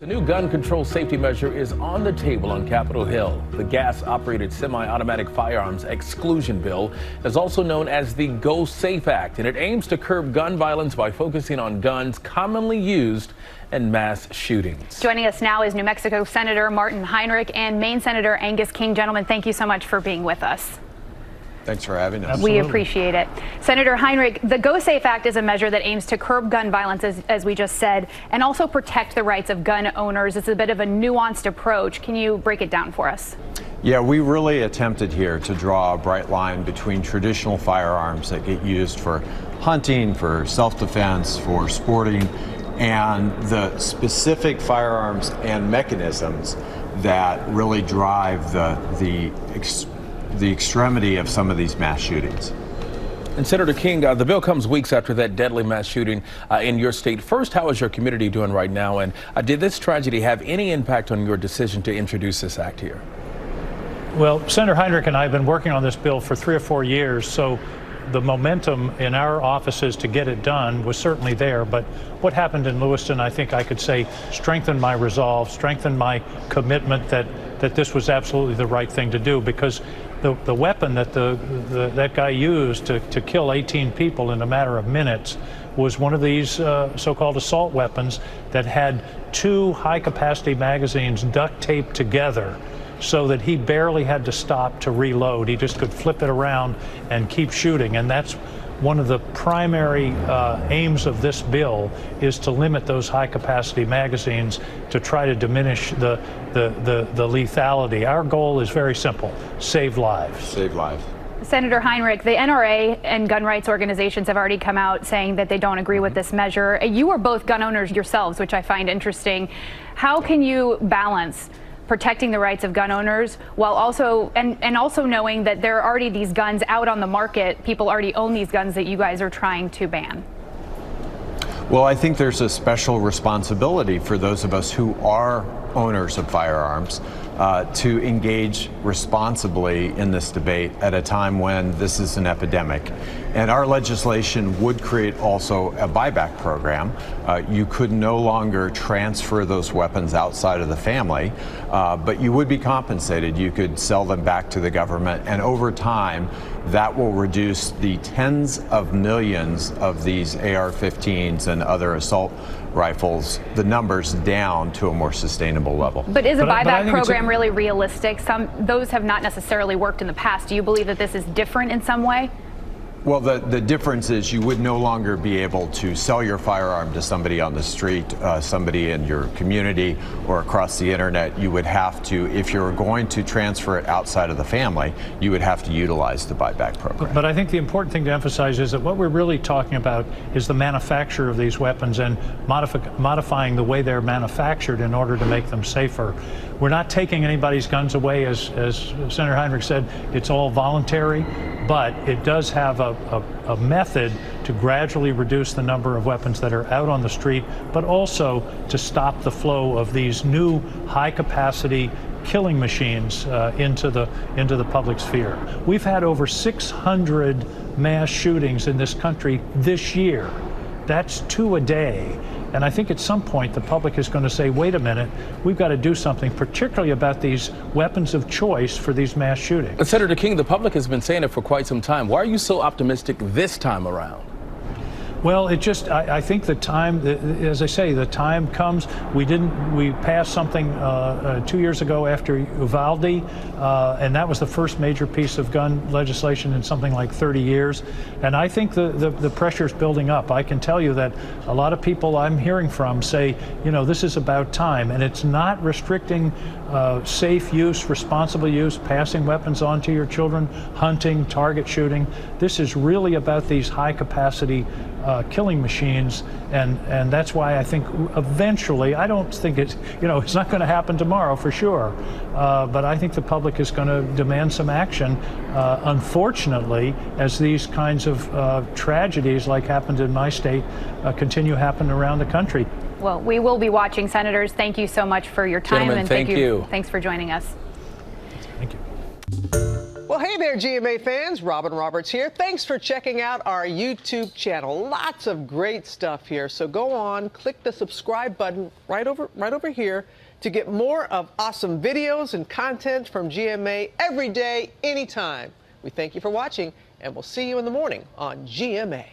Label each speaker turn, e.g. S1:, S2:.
S1: The new gun control safety measure is on the table on Capitol Hill. The gas-operated semi-automatic firearms exclusion bill is also known as the Go Safe Act, and it aims to curb gun violence by focusing on guns commonly used in mass shootings.
S2: Joining us now is New Mexico Senator Martin Heinrich and Maine Senator Angus King. Gentlemen, thank you so much for being with us.
S3: Thanks for having us.
S2: We appreciate it. Senator Heinrich, the Go Safe Act is a measure that aims to curb gun violence, as we just said, and also protect the rights of gun owners. It's a bit of a nuanced approach. Can you break it down for us?
S3: Yeah, we really attempted here to draw a bright line between traditional firearms that get used for hunting, for self-defense, for sporting, and the specific firearms and mechanisms that really drive the extremity of some of these mass shootings.
S1: And Senator King, the bill comes weeks after that deadly mass shooting in your state. First, how is your community doing right now? And did this tragedy have any impact on your decision to introduce this act here?
S4: Well, Senator Heinrich and I have been working on this bill for 3 or 4 years, so the momentum in our offices to get it done was certainly there. But what happened in Lewiston, I think I could say, strengthened my resolve, strengthened my commitment that this was absolutely the right thing to do, because the weapon that that guy used to kill 18 people in a matter of minutes was one of these so-called assault weapons that had 2 high-capacity magazines duct taped together so that he barely had to stop to reload. He just could flip it around and keep shooting. And that's one of the primary aims of this bill, is to limit those high-capacity magazines to try to diminish the lethality. Our goal is very simple: save lives.
S3: Save lives.
S2: Senator Heinrich, the NRA and gun rights organizations have already come out saying that they don't agree with this measure. You are both gun owners yourselves, which I find interesting. How can you balance protecting the rights of gun owners while also also knowing that there are already these guns out on the market? People already own these guns that you guys are trying to ban.
S3: Well, I think there's a special responsibility for those of us who are owners of firearms to engage responsibly in this debate at a time when this is an epidemic. And our legislation would create also a buyback program. You could no longer transfer those weapons outside of the family, but you would be compensated. You could sell them back to the government, and over time, that will reduce the tens of millions of these AR-15s and other assault rifles, the numbers down to a more sustainable level.
S2: But is a buyback program really realistic? Those have not necessarily worked in the past. Do you believe that this is different in some way?
S3: Well, the difference is you would no longer be able to sell your firearm to somebody on the street, somebody in your community, or across the internet. You would have to, if you're going to transfer it outside of the family, you would have to utilize the buyback program.
S4: But I think the important thing to emphasize is that what we're really talking about is the manufacture of these weapons and modifying the way they're manufactured in order to make them safer. We're not taking anybody's guns away, as Senator Heinrich said. It's all voluntary, but it does have a method to gradually reduce the number of weapons that are out on the street, but also to stop the flow of these new high-capacity killing machines into the public sphere. We've had over 600 mass shootings in this country this year. That's 2 a day. And I think at some point the public is going to say, wait a minute, we've got to do something, particularly about these weapons of choice for these mass shootings.
S1: And Senator King, the public has been saying it for quite some time. Why are you so optimistic this time around?
S4: Well, I think the time, as I say, the time comes. We passed something 2 years ago after Uvalde, and that was the first major piece of gun legislation in something like 30 years. And I think the pressure is building up. I can tell you that a lot of people I'm hearing from say, you know, this is about time. And it's not restricting safe use, responsible use, passing weapons on to your children, hunting, target shooting. This is really about these high-capacity killing machines, and that's why I think eventually, I don't think it's not going to happen tomorrow for sure, but I think the public is going to demand some action, unfortunately, as these kinds of tragedies like happened in my state continue happening around the country.
S2: Well, we will be watching. Senators, thank you so much for your time.
S1: Gentlemen,
S2: and
S1: thank you.
S2: Thanks for joining us.
S4: Thank you.
S1: Well, hey.
S5: Hey there, GMA fans. Robin Roberts here. Thanks for checking out our YouTube channel. Lots of great stuff here. So go on, click the subscribe button right over here to get more of awesome videos and content from GMA every day, anytime. We thank you for watching, and we'll see you in the morning on GMA.